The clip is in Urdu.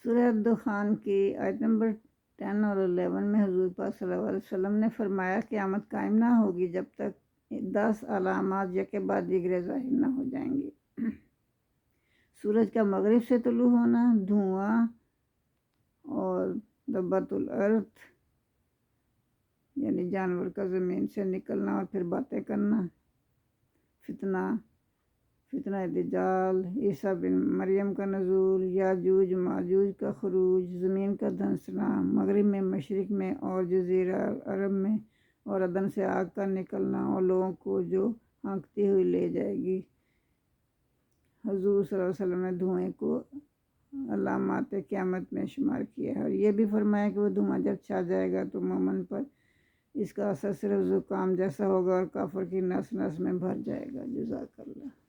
سورہ دخان کی آیت نمبر 10 اور 11 میں حضور پاک صلی اللہ علیہ وسلم نے فرمایا قیامت قائم نہ ہوگی جب تک 10 علامات یکے بعد دیگرے ظاہر نہ ہو جائیں گی۔ سورج کا مغرب سے طلوع ہونا، دھواں اور دبۃ الارض یعنی جانور کا زمین سے نکلنا اور پھر باتیں کرنا، فتنہ دجال، عیسیٰ بن مریم کا نزول، یاجوج ماجوج کا خروج، زمین کا دھنسنا، مغرب میں مشرق میں اور جزیرہ عرب میں، اور عدن سے آگ کا نکلنا اور لوگوں کو جو ہانکتی ہوئی لے جائے گی۔ حضور صلی اللہ علیہ وسلم نے دھوئیں کو علامات قیامت میں شمار کیا ہے، اور یہ بھی فرمایا کہ وہ دھواں جب چھا جائے گا تو مومن پر اس کا اثر صرف زکام جیسا ہوگا اور کافر کی نس نس میں بھر جائے گا۔ جزاک اللہ۔